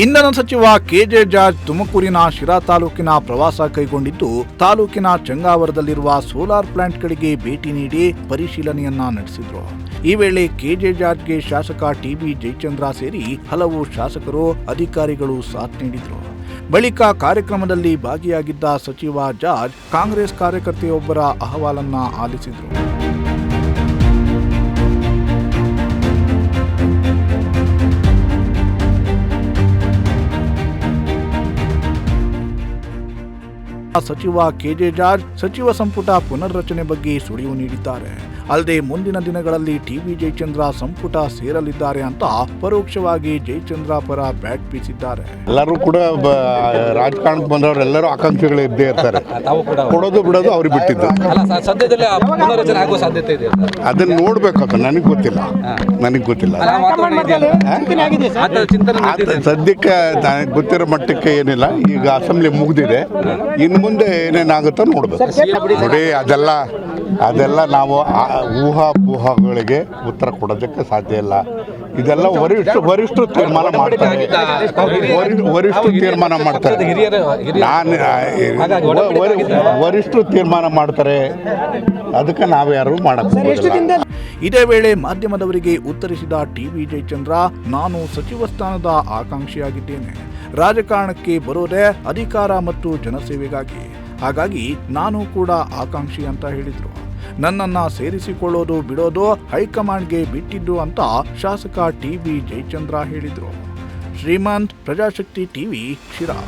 ಇಂಧನ ಸಚಿವ K J George ತುಮಕೂರಿನ ಶಿರಾ ತಾಲೂಕಿನ ಪ್ರವಾಸ ಕೈಗೊಂಡಿದ್ದು, ತಾಲೂಕಿನ ಚಂಗಾವರದಲ್ಲಿರುವ ಸೋಲಾರ್ ಪ್ಲಾಂಟ್ಗಳಿಗೆ ಭೇಟಿ ನೀಡಿ ಪರಿಶೀಲನೆಯನ್ನ ನಡೆಸಿದ್ರು. ಈ ವೇಳೆ ಕೆಜೆ ಜಾರ್ಜ್ಗೆ ಶಾಸಕ ಟಿಬಿ ಜಯಚಂದ್ರ ಸೇರಿ ಹಲವು ಶಾಸಕರು, ಅಧಿಕಾರಿಗಳು ಸಾಥ್ ನೀಡಿದ್ರು. ಬಳಿಕ ಕಾರ್ಯಕ್ರಮದಲ್ಲಿ ಭಾಗಿಯಾಗಿದ್ದ ಸಚಿವ ಜಾರ್ಜ್ ಕಾಂಗ್ರೆಸ್ ಕಾರ್ಯಕರ್ತೆಯೊಬ್ಬರ ಅಹವಾಲನ್ನ ಆಲಿಸಿದ್ರು. ಸಚಿವ ಕೆಜೆ ಜಾರ್ಜ್ ಸಚಿವ ಸಂಪುಟ ಪುನರ್ರಚನೆ ಬಗ್ಗೆ ಸುಳಿವು ನೀಡಿದ್ದಾರೆ. ಅಲ್ಲದೆ ಮುಂದಿನ ದಿನಗಳಲ್ಲಿ ಟಿಬಿ ಜಯಚಂದ್ರ ಸಂಪುಟ ಸೇರಲಿದ್ದಾರೆ ಅಂತ ಪರೋಕ್ಷವಾಗಿ ಜಯಚಂದ್ರ ಪರ ಬ್ಯಾಟ್ ಬೀಸಿದ್ದಾರೆ. ಎಲ್ಲರೂ ಕೂಡ ರಾಜಕಾರಣಕ್ಕೆ ಬಂದವರು ಎಲ್ಲರೂ ಆಕಾಂಕ್ಷಿಗಳು ಇದ್ದೇ ಇರ್ತಾರೆ. ಕೊಡೋದು ಬಿಡೋದು ಅವ್ರಿಗೆ ಬಿಟ್ಟಿದ್ದು. ಅದನ್ನ ನೋಡ್ಬೇಕು, ಅದು ನನಗೆ ಗೊತ್ತಿಲ್ಲ. ಸದ್ಯಕ್ಕೆ ನನಗೆ ಗೊತ್ತಿರೋ ಮಟ್ಟಕ್ಕೆ ಏನಿಲ್ಲ. ಈಗ ಅಸೆಂಬ್ಲಿ ಮುಗಿದಿದೆ, ಇನ್ನು ಮುಂದೆ ಏನೇನಾಗುತ್ತೋ ನೋಡ್ಬೇಕು. ನೋಡಿ, ಅದೆಲ್ಲ ನಾವು ಊಹಾಪೋಹಗಳಿಗೆ ಉತ್ತರ ಕೊಡೋದಕ್ಕೆ ಸಾಧ್ಯ ಇಲ್ಲ. ಇದೆಲ್ಲ ವರಿಷ್ಠರು ತೀರ್ಮಾನ ಮಾಡ್ತಾರೆ. ವರಿಷ್ಠರು ತೀರ್ಮಾನ ಮಾಡ್ತಾರೆ. ಅದಕ್ಕೆ ನಾವು ಯಾರು ಮಾಡಕ್ಕೆ. ಇದೇ ವೇಳೆ ಮಾಧ್ಯಮದವರಿಗೆ ಉತ್ತರಿಸಿದ ಟಿಬಿ ಜಯಚಂದ್ರ, ನಾನು ಸಚಿವ ಸ್ಥಾನದ ಆಕಾಂಕ್ಷಿಯಾಗಿದ್ದೇನೆ. ರಾಜಕಾರಣಕ್ಕೆ ಬರೋದೇ ಅಧಿಕಾರ ಮತ್ತು ಜನಸೇವೆಗಾಗಿ. ಹಾಗಾಗಿ ನಾನು ಕೂಡ ಆಕಾಂಕ್ಷಿ ಅಂತ ಹೇಳಿದ್ರು. ನನ್ನನ್ನ ಸೇರಿಸಿಕೊಳ್ಳೋದು ಬಿಡೋದು ಹೈಕಮಾಂಡ್ಗೆ ಬಿಟ್ಟಿದ್ದು ಅಂತ ಶಾಸಕ ಟಿಬಿ ಜಯಚಂದ್ರ ಹೇಳಿದ್ರು. ಶ್ರೀಮಂತ್, ಪ್ರಜಾಶಕ್ತಿ ಟಿವಿ, ಶಿರಾ.